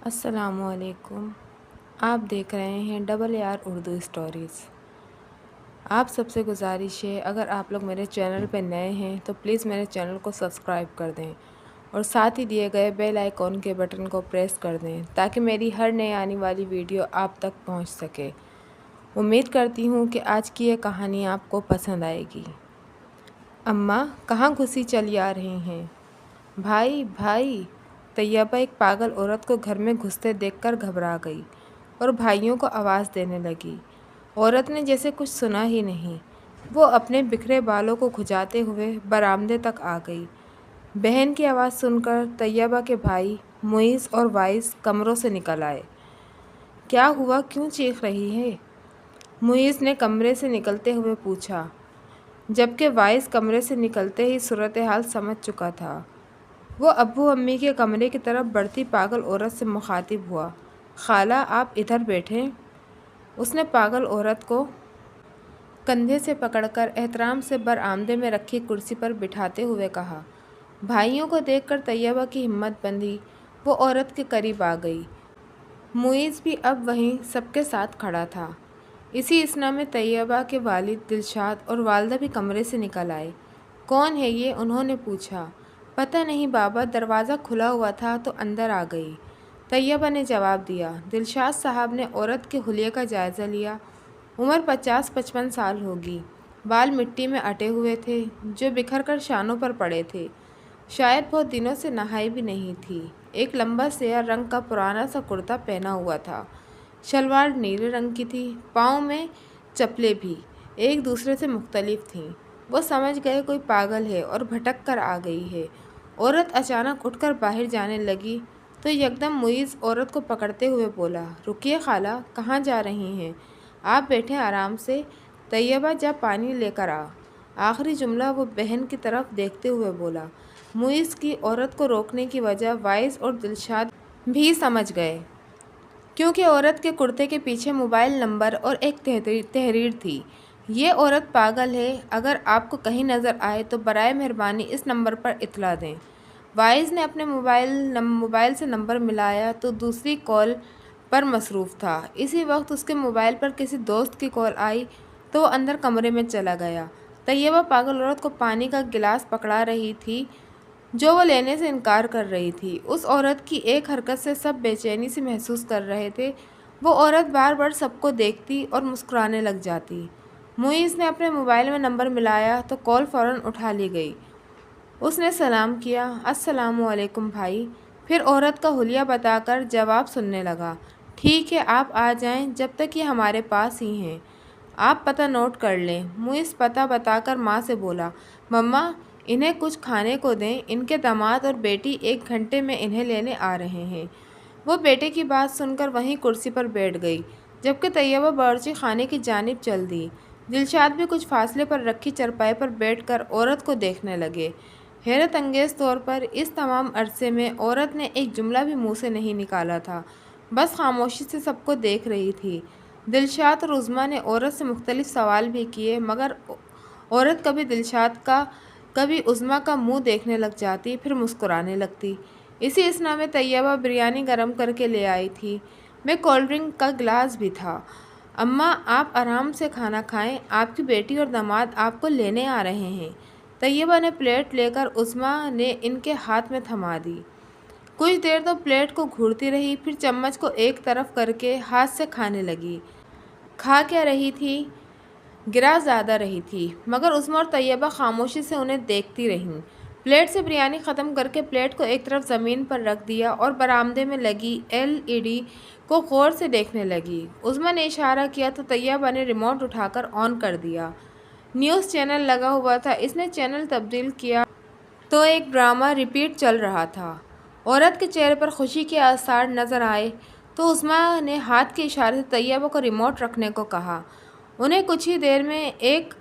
السلام علیکم۔ آپ دیکھ رہے ہیں AR اردو اسٹوریز۔ آپ سب سے گزارش ہے، اگر آپ لوگ میرے چینل پہ نئے ہیں تو پلیز میرے چینل کو سبسکرائب کر دیں اور ساتھ ہی دیے گئے بیل آئیکن کے بٹن کو پریس کر دیں تاکہ میری ہر نئے آنے والی ویڈیو آپ تک پہنچ سکے۔ امید کرتی ہوں کہ آج کی یہ کہانی آپ کو پسند آئے گی۔ اماں کہاں گھسی چلی آ رہی ہیں؟ بھائی بھائی! طیبہ ایک پاگل عورت کو گھر میں گھستے دیکھ کر گھبرا گئی اور بھائیوں کو آواز دینے لگی۔ عورت نے جیسے کچھ سنا ہی نہیں، وہ اپنے بکھرے بالوں کو کھجاتے ہوئے برآمدے تک آ گئی۔ بہن کی آواز سن کر طیبہ کے بھائی معیز اور وائس کمروں سے نکل آئے۔ کیا ہوا؟ کیوں چیخ رہی ہے؟ معیز نے کمرے سے نکلتے ہوئے پوچھا، جبکہ وائس کمرے سے نکلتے ہی صورتحال سمجھ چکا تھا۔ وہ ابو امی کے کمرے کی طرف بڑھتی پاگل عورت سے مخاطب ہوا۔ خالہ آپ ادھر بیٹھیں۔ اس نے پاگل عورت کو کندھے سے پکڑ کر احترام سے برآمدے میں رکھی کرسی پر بٹھاتے ہوئے کہا۔ بھائیوں کو دیکھ کر طیبہ کی ہمت بندھی، وہ عورت کے قریب آ گئی۔ معیز بھی اب وہیں سب کے ساتھ کھڑا تھا۔ اسی اثنا میں طیبہ کے والد دلشاد اور والدہ بھی کمرے سے نکل آئے۔ کون ہے یہ؟ انہوں نے پوچھا۔ پتہ نہیں بابا، دروازہ کھلا ہوا تھا تو اندر آ گئی، طیبہ نے جواب دیا۔ دلشاد صاحب نے عورت کے حلیے کا جائزہ لیا۔ عمر 50-55 سال ہوگی، بال مٹی میں اٹے ہوئے تھے جو بکھر کر شانوں پر پڑے تھے، شاید بہت دنوں سے نہائی بھی نہیں تھی۔ ایک لمبا سیاہ رنگ کا پرانا سا کرتا پہنا ہوا تھا، شلوار نیلے رنگ کی تھی، پاؤں میں چپلیں بھی ایک دوسرے سے مختلف تھیں۔ وہ سمجھ گئے کوئی پاگل ہے اور بھٹک کر آ گئی ہے۔ عورت اچانک اٹھ کر باہر جانے لگی تو یکدم معیز عورت کو پکڑتے ہوئے بولا، رکیے خالہ، کہاں جا رہی ہیں؟ آپ بیٹھیں آرام سے، طیبہ جا پانی لے کر آ۔ آخری جملہ وہ بہن کی طرف دیکھتے ہوئے بولا۔ معیز کی عورت کو روکنے کی وجہ وائس اور دلشاد بھی سمجھ گئے، کیونکہ عورت کے کرتے کے پیچھے موبائل نمبر اور ایک تحریر تھی۔ یہ عورت پاگل ہے، اگر آپ کو کہیں نظر آئے تو برائے مہربانی اس نمبر پر اطلاع دیں۔ وائس نے اپنے موبائل سے نمبر ملایا تو دوسری کال پر مصروف تھا۔ اسی وقت اس کے موبائل پر کسی دوست کی کال آئی تو وہ اندر کمرے میں چلا گیا۔ طیبہ پاگل عورت کو پانی کا گلاس پکڑا رہی تھی جو وہ لینے سے انکار کر رہی تھی۔ اس عورت کی ایک حرکت سے سب بے چینی سی محسوس کر رہے تھے۔ وہ عورت بار بار سب کو دیکھتی اور مسکرانے لگ جاتی۔ معیز نے اپنے موبائل میں نمبر ملایا تو کال فوراً اٹھا لی گئی۔ اس نے سلام کیا، السلام علیکم بھائی، پھر عورت کا حلیہ بتا کر جواب سننے لگا۔ ٹھیک ہے، آپ آ جائیں، جب تک یہ ہمارے پاس ہی ہیں۔ آپ پتہ نوٹ کر لیں۔ معیز پتہ بتا کر ماں سے بولا، مما انہیں کچھ کھانے کو دیں، ان کے داماد اور بیٹی 1 گھنٹے میں انہیں لینے آ رہے ہیں۔ وہ بیٹے کی بات سن کر وہیں کرسی پر بیٹھ گئی، جبکہ طیبہ باورچی خانے کی جانب چل دی۔ دلشاد بھی کچھ فاصلے پر رکھی چارپائی پر بیٹھ کر عورت کو دیکھنے لگے۔ حیرت انگیز طور پر اس تمام عرصے میں عورت نے ایک جملہ بھی منہ سے نہیں نکالا تھا، بس خاموشی سے سب کو دیکھ رہی تھی۔ دلشاد اور عظمیٰ نے عورت سے مختلف سوال بھی کیے، مگر عورت کبھی دلشاد کا کبھی عظمیٰ کا منہ دیکھنے لگ جاتی، پھر مسکرانے لگتی۔ اسی اثنا میں طیبہ بریانی گرم کر کے لے آئی تھی، میں کولڈ ڈرنک کا گلاس بھی تھا۔ اماں آپ آرام سے کھانا کھائیں، آپ کی بیٹی اور داماد آپ کو لینے آ رہے ہیں۔ طیبہ نے پلیٹ لے کر عظمیٰ نے ان کے ہاتھ میں تھما دی۔ کچھ دیر تو پلیٹ کو گھورتی رہی، پھر چمچ کو ایک طرف کر کے ہاتھ سے کھانے لگی۔ کھا کیا رہی تھی؟ گرا زیادہ رہی تھی، مگر عظمیٰ اور طیبہ خاموشی سے انہیں دیکھتی رہیں۔ پلیٹ سے بریانی ختم کر کے پلیٹ کو ایک طرف زمین پر رکھ دیا اور برآمدے میں لگی LED کو غور سے دیکھنے لگی۔ عظمیٰ نے اشارہ کیا تو طیبہ نے ریموٹ اٹھا کر آن کر دیا۔ نیوز چینل لگا ہوا تھا، اس نے چینل تبدیل کیا تو ایک ڈرامہ ریپیٹ چل رہا تھا۔ عورت کے چہرے پر خوشی کے آثار نظر آئے تو عظمیٰ نے ہاتھ کے اشارے سے طیبہ کو ریموٹ رکھنے کو کہا۔ انہیں کچھ ہی دیر میں ایک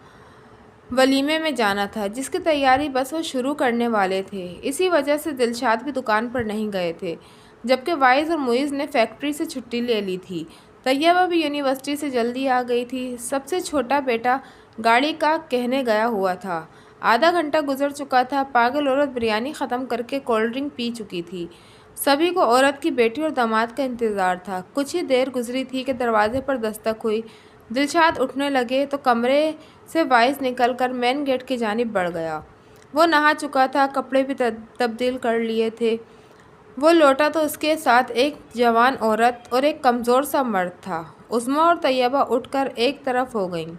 ولیمے میں جانا تھا جس کی تیاری بس وہ شروع کرنے والے تھے۔ اسی وجہ سے دلشاد بھی دکان پر نہیں گئے تھے، جبکہ وائس اور معیز نے فیکٹری سے چھٹی لے لی تھی۔ طیبہ بھی یونیورسٹی سے جلدی آ گئی تھی۔ سب سے چھوٹا بیٹا گاڑی کا کہنے گیا ہوا تھا۔ آدھا گھنٹہ گزر چکا تھا۔ پاگل عورت بریانی ختم کر کے کولڈ ڈرنک پی چکی تھی۔ सभी को औरत की बेटी और दामाद का इंतज़ार था। कुछ ही देर गुजरी थी कि दरवाजे पर दस्तक हुई। दिलशाद उठने लगे तो कमरे से वाइस निकलकर मेन गेट की जानिब बढ़ गया। वो नहा चुका था, कपड़े भी तब्दील कर लिए थे। वो लौटा तो उसके साथ एक जवान औरत और एक कमज़ोर सा मर्द था। उस्मा और तैयबा उठकर एक तरफ हो गईं।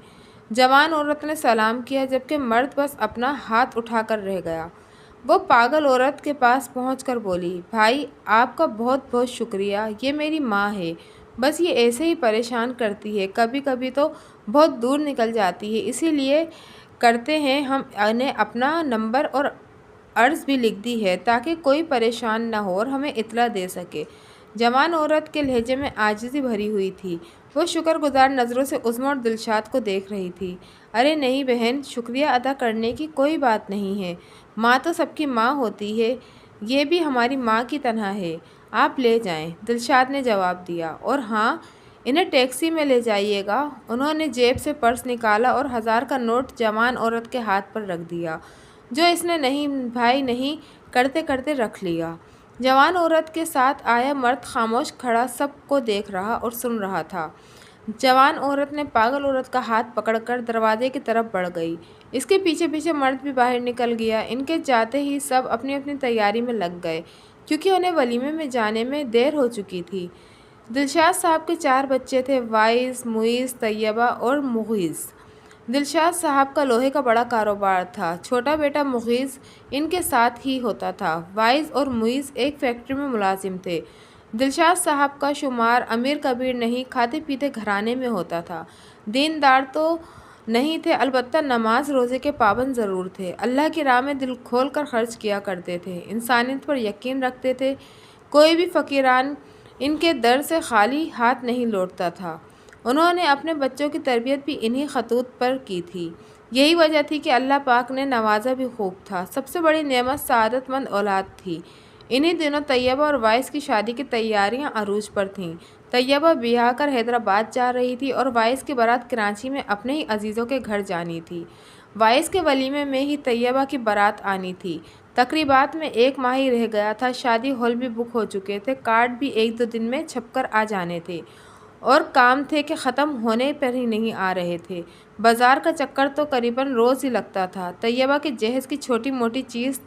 जवान औरत ने सलाम किया, जबकि मर्द बस अपना हाथ उठाकर रह गया। वो पागल औरत के पास पहुंचकर बोली, भाई आपका बहुत बहुत शुक्रिया, ये मेरी माँ है। बस ये ऐसे ही परेशान करती है, कभी कभी तो बहुत दूर निकल जाती है, इसीलिए करते हैं हम ने अपना नंबर और अर्ज़ भी लिख दी है ताकि कोई परेशान ना हो और हमें इत्तला दे सके। जवान औरत के लहजे में आजिज़ी भरी हुई थी। वो शुक्रगुजार नज़रों से उस्मा और दिलशाद को देख रही थी। अरे नहीं बहन, शुक्रिया अदा करने की कोई बात नहीं है। माँ तो सबकी माँ होती है, ये भी हमारी माँ की तरह है। आप ले जाएं, दिलशाद ने जवाब दिया। और हाँ, इन्हें टैक्सी में ले जाइएगा। उन्होंने जेब से पर्स निकाला और 1000 का नोट जवान औरत के हाथ पर रख दिया, जो इसने नहीं भाई नहीं करते करते रख लिया। जवान औरत के साथ आया मर्द खामोश खड़ा सबको देख रहा और सुन रहा था। जवान औरत ने पागल औरत का हाथ पकड़कर दरवाजे की तरफ बढ़ गई। इसके पीछे पीछे मर्द भी बाहर निकल गया। इनके जाते ही सब अपनी अपनी तैयारी में लग गए, क्योंकि उन्हें वलीमे में जाने में देर हो चुकी थी। दिलशाद साहब के 4 बच्चे थे, वाइस, मुइज़, तैयबा और मुगीज़। दिलशाद साहब का लोहे का बड़ा कारोबार था। छोटा बेटा मुगीज़ इनके साथ ही होता था। वाइस और मुइज़ एक फैक्ट्री में मुलाजिम थे। दिलशाद साहब का शुमार अमीर कबीर नहीं, खाते पीते घराने में होता था। दीनदार तो नहीं थे, अलबत्ता नमाज रोज़े के पाबंद ज़रूर थे। अल्लाह की राह में दिल खोल कर खर्च किया करते थे। इंसानियत पर यकीन रखते थे। कोई भी फ़कीरान इनके दर से खाली हाथ नहीं लौटता था। उन्होंने अपने बच्चों की तरबियत भी इन्हीं खतूत पर की थी। यही वजह थी कि अल्लाह पाक ने नवाजा भी खूब था। सबसे बड़ी नेमत सआदतमंद औलाद थी। इन्हीं दिनों तैयबा और वाइस की शादी की तैयारियां अरूज पर थीं। तैयबा ब्याह कर हैदराबाद जा रही थी और वाइस की बारात कराची में अपने ही अजीज़ों के घर जानी थी। वाइस के वलीमे में ही तैयबा की बारात आनी थी। तकरीबात में 1 माह ही रह गया था। शादी हॉल भी बुक हो चुके थे, कार्ड भी 1-2 दिन में छपकर आ जाने थे और काम थे कि ख़त्म होने पर ही नहीं आ रहे थे। बाज़ार का चक्कर तो करीबन रोज़ ही लगता था। तैयबा के जहेज़ की छोटी मोटी चीज़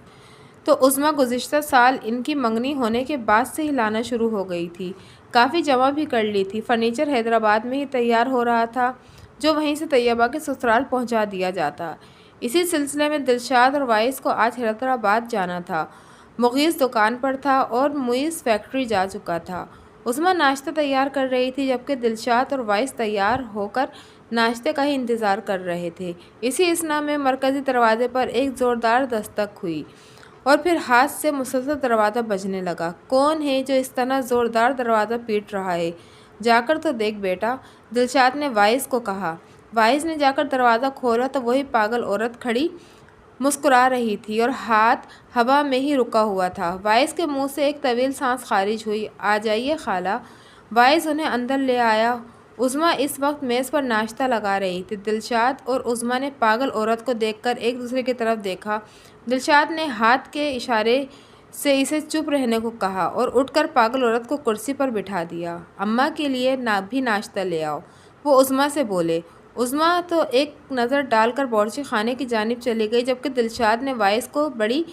तो उस्मा गुज़िश्ता साल इनकी मंगनी होने के बाद से ही लाना शुरू हो गई थी। काफ़ी जमा भी कर ली थी। फ़र्नीचर हैदराबाद में ही तैयार हो रहा था, जो वहीं से तैयबा के ससुराल पहुंचा दिया जाता। इसी सिलसिले में दिलशाद और वाइस को आज हैदराबाद जाना था। मुगीज़ दुकान पर था और मुइज़ फैक्ट्री जा चुका था। उस्मा नाश्ता तैयार कर रही थी, जबकि दिलशाद और वाइस तैयार होकर नाश्ते का ही इंतज़ार कर रहे थे। इसी असना में मरकज़ी दरवाजे पर एक ज़ोरदार दस्तक हुई और फिर हाथ से मुसलसल दरवाज़ा बजने लगा। कौन है जो इस तरह ज़ोरदार दरवाज़ा पीट रहा है? जाकर तो देख बेटा, दिलशाद ने वाइस को कहा। वाइस ने जाकर दरवाज़ा खोला तो वही पागल औरत खड़ी मुस्कुरा रही थी और हाथ हवा में ही रुका हुआ था। वाइस के मुंह से एक तवील सांस खारिज हुई। आ जाइए खाला। वाइस उन्हें अंदर ले आया। उस्मा इस वक्त मेज़ पर नाश्ता लगा रही थी। दिलशाद और उस्मा ने पागल औरत को देखकर एक दूसरे की तरफ देखा। दिलशाद ने हाथ के इशारे से इसे चुप रहने को कहा और उठकर पागल औरत को कुर्सी पर बिठा दिया। अम्मा के लिए भी नाश्ता ले आओ, वो उस्मा से बोले। उस्मा तो एक नज़र डालकर बावर्ची खाने की जानिब चली गई, जबकि दिलशाद ने वाइस को बड़ी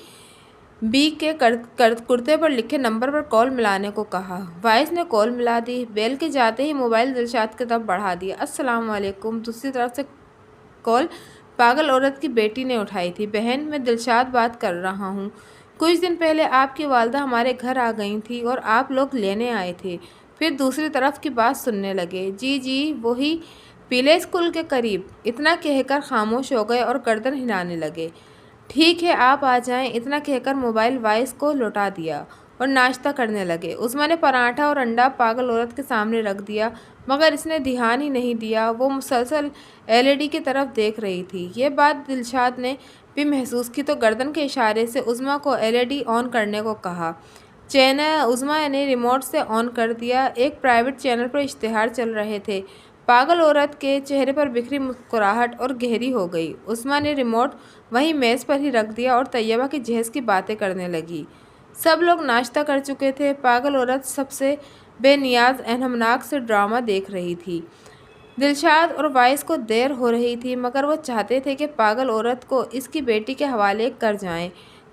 बी के कुर्ते पर लिखे नंबर पर कॉल मिलाने को कहा। वाइस ने कॉल मिला दी। बेल के जाते ही मोबाइल दिलशाद की तरफ बढ़ा दिया। अस्सलाम वालेकुम। दूसरी तरफ से कॉल पागल औरत की बेटी ने उठाई थी। बहन, मैं दिलशाद बात कर रहा हूँ। कुछ दिन पहले आपकी वालदा हमारे घर आ गई थी और आप लोग लेने आए थे। फिर दूसरी तरफ की बात सुनने लगे। जी जी, वही पीले स्कूल के करीब। इतना कहकर खामोश हो गए और गर्दन हिलाने लगे। ठीक है, आप आ जाएं। इतना कहकर मोबाइल वाइस को लौटा दिया और नाश्ता करने लगे। उस्मा ने पराठा और अंडा पागल औरत के सामने रख दिया, मगर इसने ध्यान ही नहीं दिया। वो मुसलसल एलईडी की तरफ देख रही थी। ये बात दिलशाद ने भी महसूस की तो गर्दन के इशारे से उस्मा को एलईडी ऑन करने को कहा। चैनल उस्मा ने रिमोट से ऑन कर दिया। एक प्राइवेट चैनल पर इश्तिहार चल रहे थे। पागल औरत के चेहरे पर बिखरी मुस्कुराहट और गहरी हो गई। उस्मा ने रिमोट वहीं मेज़ पर ही रख दिया और तैयबा की जहेज़ की बातें करने लगी। सब लोग नाश्ता कर चुके थे। पागल औरत सबसे बेनियाज एहमनाक से ड्रामा देख रही थी। दिलशाद और वाइस को देर हो रही थी, मगर वो चाहते थे कि पागल औरत को इसकी बेटी के हवाले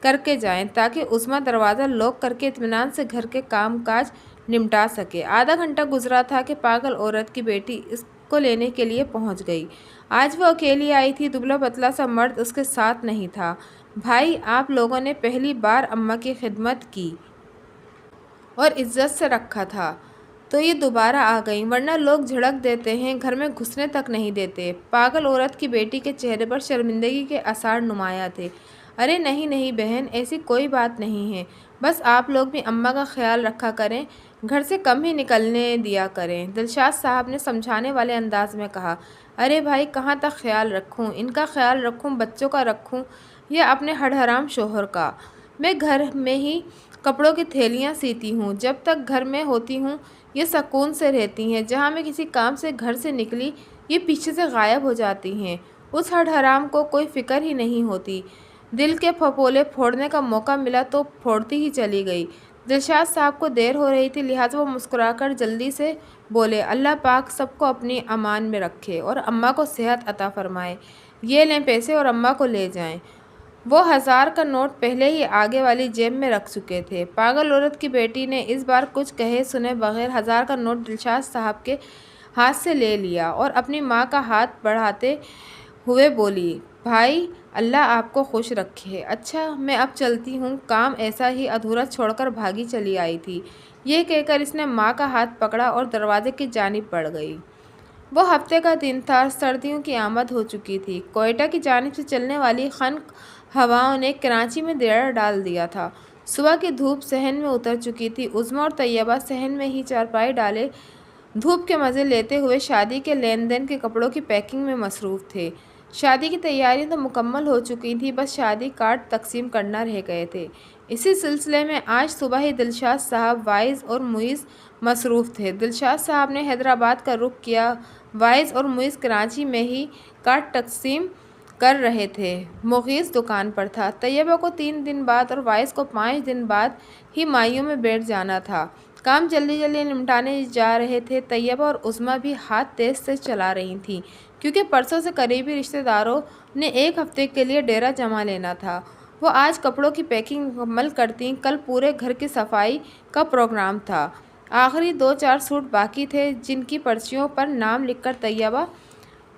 करके जाएं ताकि उस्मा दरवाज़ा लॉक करके इत्मीनान से घर के काम काज निपटा सके। आधा घंटा गुजरा था कि पागल औरत की बेटी इसको लेने के लिए पहुंच गई। आज वो अकेली आई थी। दुबला पतला सा मर्द उसके साथ नहीं था। भाई, आप लोगों ने पहली बार अम्मा की खिदमत की और इज्जत से रखा था तो ये दोबारा आ गई, वरना लोग झड़क देते हैं, घर में घुसने तक नहीं देते। पागल औरत की बेटी के चेहरे पर शर्मिंदगी के आसार नुमाया थे। अरे नहीं नहीं बहन, ऐसी कोई बात नहीं है। बस आप लोग भी अम्मा का ख्याल रखा करें, घर से कम ही निकलने दिया करें, दिलशाद साहब ने समझाने वाले अंदाज में कहा। अरे भाई, कहाँ तक ख्याल रखूँ? इनका ख्याल रखूँ, बच्चों का रखूँ या अपने हड़हराम शोहर का? मैं घर में ही कपड़ों की थैलियाँ सीती हूँ। जब तक घर में होती हूँ ये सुकून से रहती हैं। जहाँ मैं किसी काम से घर से निकली ये पीछे से गायब हो जाती हैं। उस हराम को कोई फिक्र ही नहीं होती। दिल के फपोले फोड़ने का मौका मिला तो फोड़ती ही चली गई। दिलशाद साहब को देर हो रही थी, लिहाजा वो मुस्कुराकर जल्दी से बोले, अल्लाह पाक सबको अपनी अमान में रखे और अम्मा को सेहत अता फरमाए। ये लें पैसे और अम्मा को ले जाएं। वो 1000 का नोट पहले ही आगे वाली जेब में रख चुके थे। पागल औरत की बेटी ने इस बार कुछ कहे सुने बगैर 1000 का नोट दिलशाद साहब के हाथ से ले लिया और अपनी माँ का हाथ बढ़ाते हुए बोली, भाई, अल्लाह आपको खुश रखे। अच्छा, मैं अब चलती हूँ, काम ऐसा ही अधूरा छोड़कर भागी चली आई थी। ये कहकर इसने माँ का हाथ पकड़ा और दरवाजे की जानिब बढ़ गई। वो हफ्ते का दिन था। सर्दियों की आमद हो चुकी थी। कोयटा की जानिब से चलने वाली खनक हवाओं ने कराची में डेरा डाल दिया था। सुबह की धूप सहन में उतर चुकी थी। उज़्मा और तैयबा सहन में ही चारपाई डाले धूप के मज़े लेते हुए शादी के लेन देन के कपड़ों की पैकिंग में मसरूफ़ थे। शादी की तैयारियां तो मुकम्मल हो चुकी थी, बस शादी कार्ड तकसीम करना रह गए थे। इसी सिलसिले में आज सुबह ही दिलशाद साहब, वाइज और मुइज़ मसरूफ़ थे। दिलशाद साहब ने हैदराबाद का रुख किया। वाइज और मुइज़ कराची में ही कार्ड तकसीम कर रहे थे। मुगीस दुकान पर था। तैयबा को 3 दिन बाद और वाइस को 5 दिन बाद ही माइयों में बैठ जाना था। काम जल्दी जल्दी निपटाने जा रहे थे। तैयबा और उज़्मा भी हाथ तेज से चला रही थीं, क्योंकि परसों से करीबी रिश्तेदारों ने 1 हफ्ते के लिए डेरा जमा लेना था। वो आज कपड़ों की पैकिंग मुकम्मल करती, कल पूरे घर की सफाई का प्रोग्राम था। आखिरी 2-4 सूट बाकी थे, जिनकी पर्चियों पर नाम लिखकर तैयबा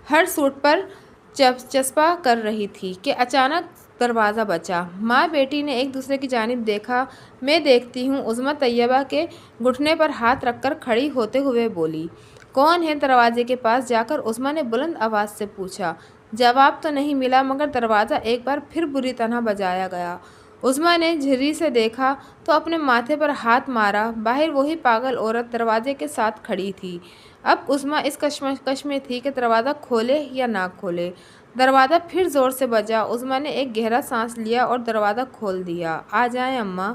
हर सूट पर चस्पा कर रही थी कि अचानक दरवाज़ा बचा। माँ बेटी ने एक दूसरे की जानिब देखा। मैं देखती हूँ, उज़्मा तैयबा के घुटने पर हाथ रखकर खड़ी होते हुए बोली। कौन है? दरवाजे के पास जाकर उज़्मा ने बुलंद आवाज़ से पूछा। जवाब तो नहीं मिला, मगर दरवाज़ा एक बार फिर बुरी तरह बजाया गया। उज़्मा ने झिर्री से देखा तो अपने माथे पर हाथ मारा। बाहर वही पागल औरत दरवाजे के साथ खड़ी थी। अब उज़्मा इस कश्मकश में थी कि दरवाज़ा खोले या ना खोले। दरवाज़ा फिर ज़ोर से बजा। उज़्मा ने एक गहरा सांस लिया और दरवाज़ा खोल दिया। आ जाएं अम्मा।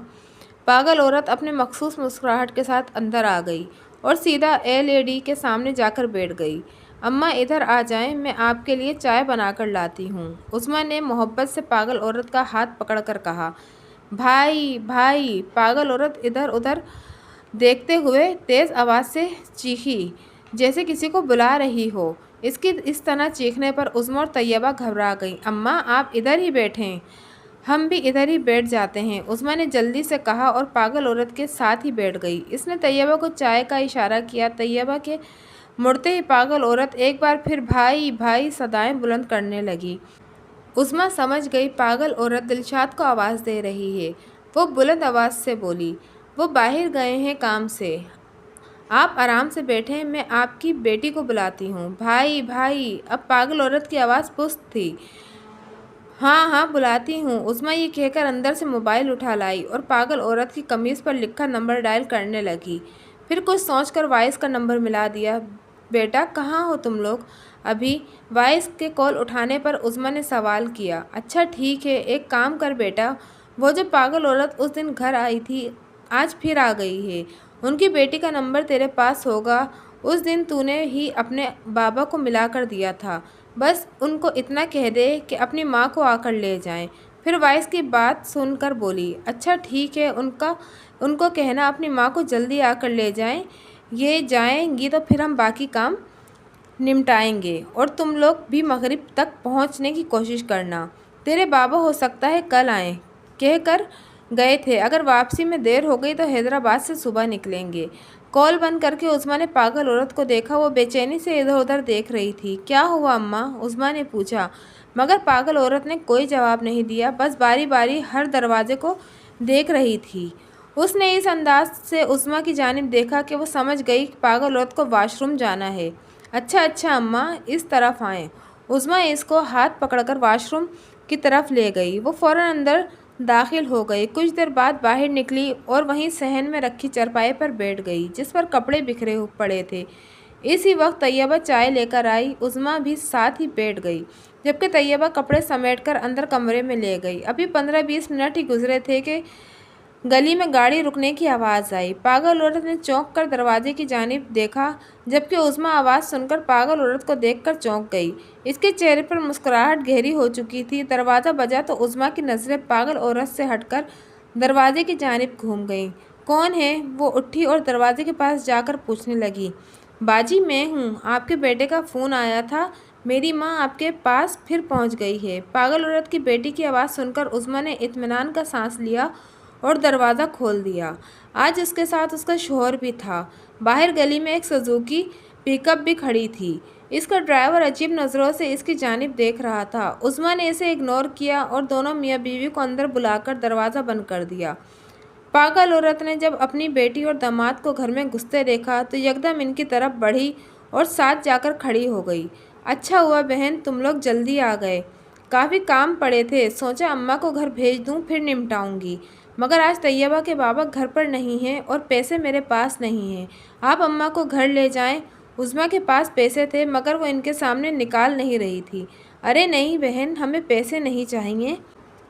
पागल औरत अपने मखसूस मुस्कुराहट के साथ अंदर आ गई और सीधा एलईडी के सामने जाकर बैठ गई। अम्मा, इधर आ जाएं, मैं आपके लिए चाय बनाकर लाती हूँ। उज़्मा ने मोहब्बत से पागल औरत का हाथ पकड़कर कहा। भाई भाई, पागल औरत इधर उधर देखते हुए तेज़ आवाज़ से चीखी, जैसे किसी को बुला रही हो। इसकी इस तरह चीखने पर उज़्मा और तैयबा घबरा गईं। अम्मा, आप इधर ही बैठें, हम भी इधर ही बैठ जाते हैं, उज़्मा ने जल्दी से कहा और पागल औरत के साथ ही बैठ गई। इसने तैयबा को चाय का इशारा किया। तैयबा के मुड़ते ही पागल औरत एक बार फिर भाई भाई सदाएं बुलंद करने लगी। उज़्मा समझ गई पागल औरत दिलशाद को आवाज़ दे रही है। वो बुलंद आवाज़ से बोली, वो बाहर गए हैं काम से, आप आराम से बैठें, मैं आपकी बेटी को बुलाती हूँ। भाई भाई, अब पागल औरत की आवाज़ पुस्त थी। हाँ हाँ, बुलाती हूँ। उज़्मा ये कहकर अंदर से मोबाइल उठा लाई और पागल औरत की कमीज़ पर लिखा नंबर डायल करने लगी। फिर कुछ सोचकर वाइस का नंबर मिला दिया। बेटा, कहाँ हो तुम लोग? अभी। वाइस के कॉल उठाने पर उज़्मा ने सवाल किया। अच्छा ठीक है, एक काम कर बेटा, वो जो पागल औरत उस दिन घर आई थी आज फिर आ गई है। उनकी बेटी का नंबर तेरे पास होगा। उस दिन तूने ही अपने बाबा को मिला कर दिया था। बस उनको इतना कह दे कि अपनी माँ को आकर ले जाएं, پھر وائس کی بات سن کر بولی، اچھا ٹھیک ہے، ان کو کہنا اپنی ماں کو جلدی آ کر لے جائیں، یہ جائیں گی تو پھر ہم باقی کام نمٹائیں گے، اور تم لوگ بھی مغرب تک پہنچنے کی کوشش کرنا۔ تیرے بابا ہو سکتا ہے کل آئیں، کہہ کر گئے تھے اگر واپسی میں دیر ہو گئی تو حیدرآباد سے صبح نکلیں گے۔ کال بند کر کے عظمیٰ نے پاگل عورت کو دیکھا، وہ بے چینی سے ادھر ادھر دیکھ رہی تھی۔ کیا ہوا اماں؟ عظمیٰ نے پوچھا، مگر پاگل عورت نے کوئی جواب نہیں دیا، بس باری باری ہر دروازے کو دیکھ رہی تھی۔ اس نے اس انداز سے عظمیٰ کی جانب دیکھا کہ وہ سمجھ گئی کہ پاگل عورت کو واش روم جانا ہے۔ اچھا اماں، اس طرف آئیں۔ عظمیٰ اس کو ہاتھ پکڑ کر واش روم کی طرف لے گئی۔ وہ فوراً اندر داخل ہو گئی۔ کچھ دیر بعد باہر نکلی اور وہیں صحن میں رکھی چارپائی پر بیٹھ گئی جس پر کپڑے بکھرے پڑے تھے۔ اسی وقت طیبہ چائے لے کر آئی۔ عظمیٰ بھی ساتھ ہی بیٹھ گئی، جبکہ طیبہ کپڑے سمیٹ کر اندر کمرے میں لے گئی۔ ابھی 15-20 منٹ ہی گزرے تھے کہ گلی میں گاڑی رکنے کی آواز آئی۔ پاگل عورت نے چونک کر دروازے کی جانب دیکھا، جبکہ عظمیٰ آواز سن کر پاگل عورت کو دیکھ کر چونک گئی۔ اس کے چہرے پر مسکراہٹ گہری ہو چکی تھی۔ دروازہ بجا تو عظمیٰ کی نظریں پاگل عورت سے ہٹ کر دروازے کی جانب گھوم گئیں۔ کون ہے؟ وہ اٹھی اور دروازے کے پاس جا کر پوچھنے لگی۔ باجی میں ہوں، آپ کے بیٹے کا فون آیا تھا، میری ماں آپ کے پاس پھر پہنچ گئی ہے۔ پاگل عورت کی بیٹی کی آواز سن کر عظمیٰ نے اطمینان کا سانس لیا اور دروازہ کھول دیا۔ آج اس کے ساتھ اس کا شوہر بھی تھا۔ باہر گلی میں ایک سوزوکی پک اپ بھی کھڑی تھی۔ اس کا ڈرائیور عجیب نظروں سے اس کی جانب دیکھ رہا تھا۔ عظمیٰ نے اسے اگنور کیا اور دونوں میاں بیوی کو اندر بلا کر دروازہ بند کر دیا۔ پاگل عورت نے جب اپنی بیٹی اور داماد کو گھر میں گھستے دیکھا تو یکدم ان کی طرف بڑھی اور ساتھ جا کر کھڑی ہو گئی۔ اچھا ہوا بہن تم لوگ جلدی آ گئے، کافی کام پڑے تھے، سوچا اماں کو گھر بھیج دوں پھر نمٹاؤں گی، مگر آج طیبہ کے بابا گھر پر نہیں ہیں اور پیسے میرے پاس نہیں ہیں، آپ اماں کو گھر لے جائیں۔ عظمیٰ کے پاس پیسے تھے مگر وہ ان کے سامنے نکال نہیں رہی تھی۔ ارے نہیں بہن، ہمیں پیسے نہیں چاہیے،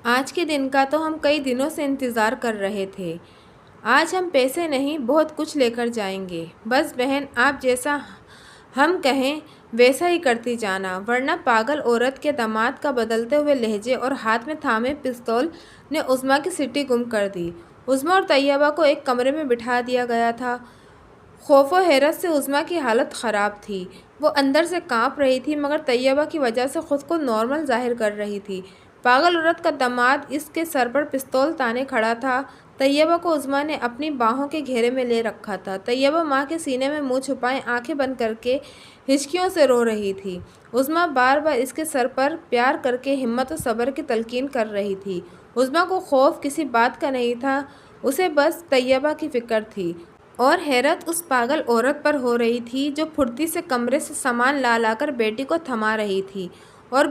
آج کے دن کا تو ہم کئی دنوں سے انتظار کر رہے تھے، آج ہم پیسے نہیں بہت کچھ لے کر جائیں گے، بس بہن آپ جیسا ہم کہیں ویسا ہی کرتی جانا، ورنہ پاگل عورت کے داماد کا بدلتے ہوئے لہجے اور ہاتھ میں تھامے پستول نے عظمیٰ کی سٹی گم کر دی۔ عظمیٰ اور طیبہ کو ایک کمرے میں بٹھا دیا گیا تھا۔ خوف و حیرت سے عظمیٰ کی حالت خراب تھی، وہ اندر سے کانپ رہی تھی مگر طیبہ کی وجہ سے خود کو نارمل ظاہر کر رہی تھی۔ پاگل عورت کا داماد اس کے سر پر پستول تانے کھڑا تھا۔ طیبہ کو عظمیٰ نے اپنی باہوں کے گھیرے میں لے رکھا تھا۔ طیبہ ماں کے سینے میں منہ چھپائے آنکھیں بند کر کے ہچکیوں سے رو رہی تھی۔ عظمیٰ بار بار اس کے سر پر پیار کر کے ہمت و صبر کی تلقین کر رہی تھی۔ عظمیٰ کو خوف کسی بات کا نہیں تھا، اسے بس طیبہ کی فکر تھی، اور حیرت اس پاگل عورت پر ہو رہی تھی جو پھرتی سے کمرے سے سامان لا لا کر بیٹی کو تھما رہی تھی، اور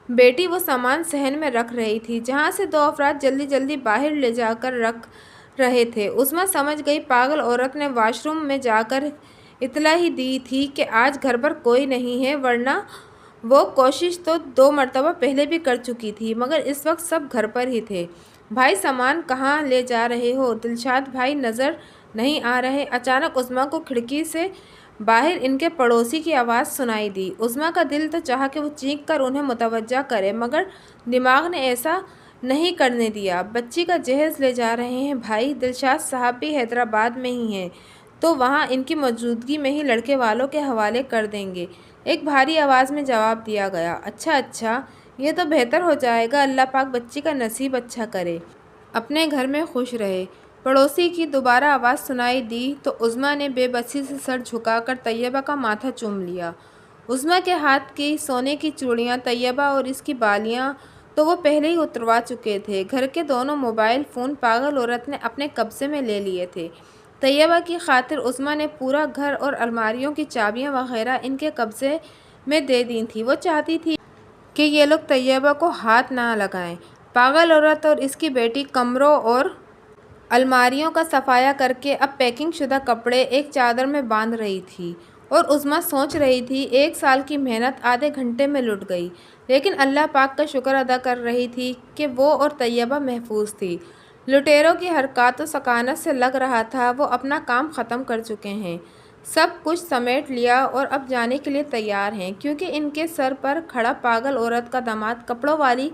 بیٹی وہ سامان صحن میں رکھ رہی تھی جہاں سے دو افراد جلدی جلدی باہر لے جا کر رکھ رہے تھے۔ عظمیٰ سمجھ گئی پاگل عورت نے واش روم میں جا کر اطلاع ہی دی تھی کہ آج گھر پر کوئی نہیں ہے، ورنہ وہ کوشش تو 2 مرتبہ پہلے بھی کر چکی تھی، مگر اس وقت سب گھر پر ہی تھے۔ بھائی سامان کہاں لے جا رہے ہو؟ دلشاد بھائی نظر نہیں آ رہے؟ اچانک عظمیٰ کو کھڑکی سے باہر ان کے پڑوسی کی آواز سنائی دی۔ عظمیٰ کا دل تو چاہا کہ وہ چیخ کر انہیں متوجہ کرے مگر دماغ نے ایسا نہیں کرنے دیا۔ بچی کا جہیز لے جا رہے ہیں بھائی، دلشاد صاحب بھی حیدرآباد میں ہی ہیں تو وہاں ان کی موجودگی میں ہی لڑکے والوں کے حوالے کر دیں گے، ایک بھاری آواز میں جواب دیا گیا۔ اچھا، یہ تو بہتر ہو جائے گا، اللہ پاک بچی کا نصیب اچھا کرے، اپنے گھر میں خوش رہے۔ پڑوسی کی دوبارہ آواز سنائی دی تو عظمیٰ نے بے بسی سے سر جھکا کر طیبہ کا ماتھا چوم لیا۔ عظمیٰ کے ہاتھ کی سونے کی چوڑیاں، طیبہ اور اس کی بالیاں تو وہ پہلے ہی اتروا چکے تھے۔ گھر کے دونوں موبائل فون پاگل عورت نے اپنے قبضے میں لے لیے تھے۔ طیبہ کی خاطر عظمیٰ نے پورا گھر اور الماریوں کی چابیاں وغیرہ ان کے قبضے میں دے دی تھیں۔ وہ چاہتی تھی کہ یہ لوگ طیبہ کو ہاتھ نہ لگائیں۔ پاگل عورت اور اس کی بیٹی کمروں اور الماریوں کا صفایا کر کے اب پیکنگ شدہ کپڑے ایک چادر میں باندھ رہی تھی، اور عظمیٰ سوچ رہی تھی 1 سال کی محنت آدھے گھنٹے میں لٹ گئی، لیکن اللہ پاک کا شکر ادا کر رہی تھی کہ وہ اور طیبہ محفوظ تھی۔ لٹیروں کی حرکات و سکانت سے لگ رہا تھا وہ اپنا کام ختم کر چکے ہیں، سب کچھ سمیٹ لیا اور اب جانے کے لیے تیار ہیں، کیونکہ ان کے سر پر کھڑا پاگل عورت کا داماد کپڑوں والی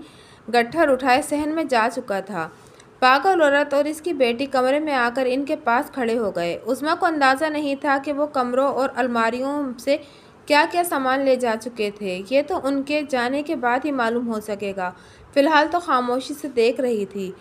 गट्ठर उठाए सहन में जा चुका था। पागल औरत और इसकी बेटी कमरे में आकर इनके पास खड़े हो गए। उस्मा को अंदाज़ा नहीं था कि वो कमरों और अलमारियों से क्या क्या सामान ले जा चुके थे। ये तो उनके जाने के बाद ही मालूम हो सकेगा। फ़िलहाल तो खामोशी से देख रही थी।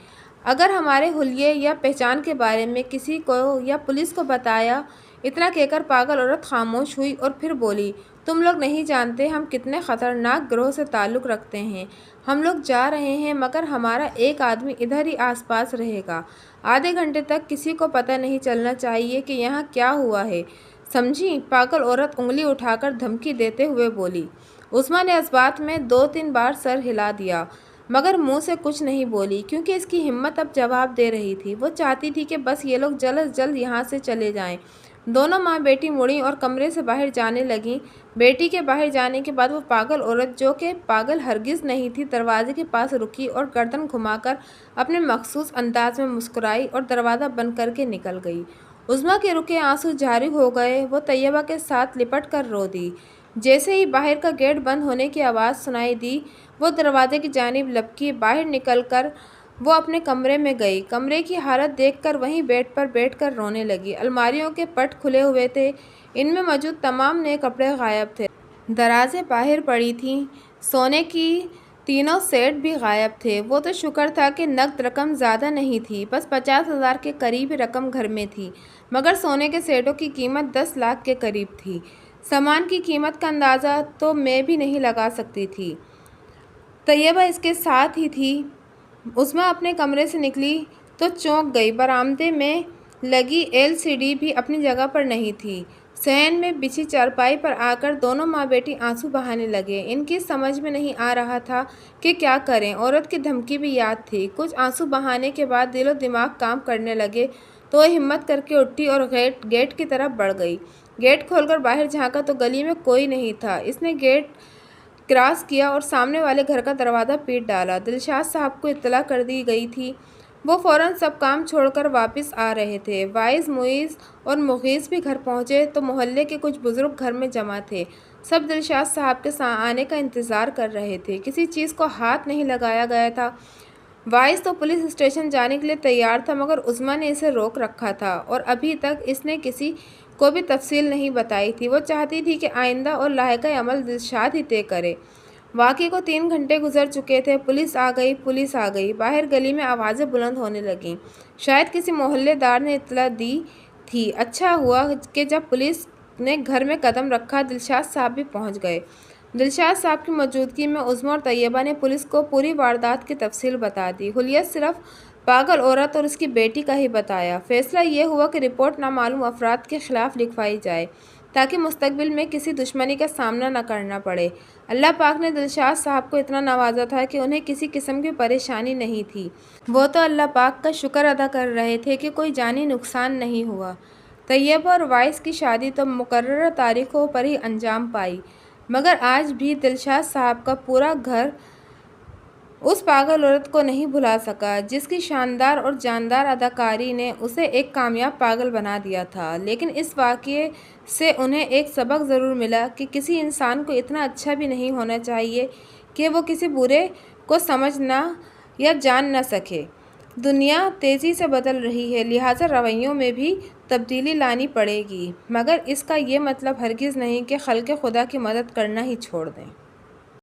अगर हमारे हुलिये या पहचान के बारे में किसी को या पुलिस को बताया। इतना कहकर पागल औरत खामोश हुई और फिर बोली, तुम लोग नहीं जानते हम कितने ख़तरनाक ग्रोह से ताल्लुक़ रखते हैं। हम लोग जा रहे हैं मगर हमारा एक आदमी इधर ही आसपास रहेगा। आधे घंटे तक किसी को पता नहीं चलना चाहिए कि यहाँ क्या हुआ है, समझी? पागल औरत उंगली उठाकर धमकी देते हुए बोली। उस्मा ने इस बात में 2-3 बार सर हिला दिया मगर मुंह से कुछ नहीं बोली क्योंकि इसकी हिम्मत अब जवाब दे रही थी। वो चाहती थी कि बस ये लोग जल्द से जल्द यहाँ से चले जाएं। दोनों माँ बेटी मुड़ी और कमरे से बाहर जाने लगीं। बेटी के बाहर जाने के बाद वो पागल औरत, जो कि पागल हरगिज़ नहीं थी, दरवाजे के पास रुकी और गर्दन घुमाकर अपने मखसूस अंदाज में मुस्कुराई और दरवाज़ा बंद करके निकल गई। उस्मा के रुके आंसू जारी हो गए। वो तैयबा के साथ लिपट कर रो दी। जैसे ही बाहर का गेट बंद होने की आवाज़ सुनाई दी, वो दरवाजे की जानिब लपकी। बाहर निकलकर वो अपने कमरे में गई। कमरे की हालत देखकर वहीं बेड पर बैठकर रोने लगी। अलमारियों के पट खुले हुए थे, इनमें मौजूद तमाम नए कपड़े गायब थे। दराज़ें बाहर पड़ी थीं। सोने की तीनों सेट भी गायब थे। वो तो शुक्र था कि नकद रकम ज़्यादा नहीं थी, बस 50,000 के करीब रकम घर में थी, मगर सोने के सेटों की कीमत 10 लाख के करीब थी। सामान की कीमत का अंदाज़ा तो मैं भी नहीं लगा सकती थी। तैयबा इसके साथ ही थी। उस्मा अपने कमरे से निकली तो चौंक गई। बरामदे में लगी LCD भी अपनी जगह पर नहीं थी। सहन में बिछी चारपाई पर आकर दोनों माँ बेटी आंसू बहाने लगे। इनकी समझ में नहीं आ रहा था कि क्या करें। औरत की धमकी भी याद थी। कुछ आंसू बहाने के बाद दिलो दिमाग काम करने लगे तो हिम्मत करके उठी और गेट की तरफ बढ़ गई। गेट खोलकर बाहर झांका तो गली में कोई नहीं था। इसने गेट क्रॉस किया और सामने वाले घर का दरवाज़ा पीट डाला। दिलशाद साहब को इत्तला कर दी गई थी। वो फ़ौरन सब काम छोड़कर वापस आ रहे थे। वाइज़, मुइज़ और मुगीज़ भी घर पहुँचे तो मोहल्ले के कुछ बुज़ुर्ग घर में जमा थे। सब दिलशाद साहब के आने का इंतज़ार कर रहे थे। किसी चीज़ को हाथ नहीं लगाया गया था। वाइस तो पुलिस स्टेशन जाने के लिए तैयार था मगर उस्मा ने इसे रोक रखा था और अभी तक इसने किसी को भी तफसील नहीं बताई थी। वो चाहती थी कि आइंदा और लाहिक़ अमल दिलशाद ही तय करे। वाक़े को 3 घंटे गुजर चुके थे। पुलिस आ गई, पुलिस आ गई। बाहर गली में आवाज़ें बुलंद होने लगीं। शायद किसी मोहल्लेदार ने इत्तला दी थी। अच्छा हुआ कि जब पुलिस ने घर में कदम रखा, दिलशाद साहब भी पहुँच गए। दिलशाद साहब की मौजूदगी में उस्मा और तैयबा ने पुलिस को पूरी वारदात की तफसील बता दी। हुलिया सिर्फ पागल औरत और उसकी बेटी का ही बताया। फैसला ये हुआ कि रिपोर्ट नामालूम अफराद के ख़िलाफ़ लिखवाई जाए ताकि मुस्तकबिल में किसी दुश्मनी का सामना न करना पड़े। अल्लाह पाक ने दिलशाद साहब को इतना नवाजा था कि उन्हें किसी किस्म की परेशानी नहीं थी। वो तो अल्लाह पाक का शुक्र अदा कर रहे थे कि कोई जानी नुकसान नहीं हुआ। तैयबा और वाइस की शादी तो मुकर्रर तारीखों पर ही अंजाम पाई, मगर आज भी दिलशाद साहब का पूरा घर उस पागल औरत को नहीं भुला सका जिसकी शानदार और जानदार अदाकारी ने उसे एक कामयाब पागल बना दिया था। लेकिन इस वाक़ये से उन्हें एक सबक ज़रूर मिला कि किसी इंसान को इतना अच्छा भी नहीं होना चाहिए कि वो किसी बुरे को समझ ना या जान न सके। दुनिया तेज़ी से बदल रही है, लिहाजा रवैयों में भी तब्दीली लानी पड़ेगी, मगर इसका ये मतलब हरगिज़ नहीं कि खल्क़े खुदा की मदद करना ही छोड़ दें।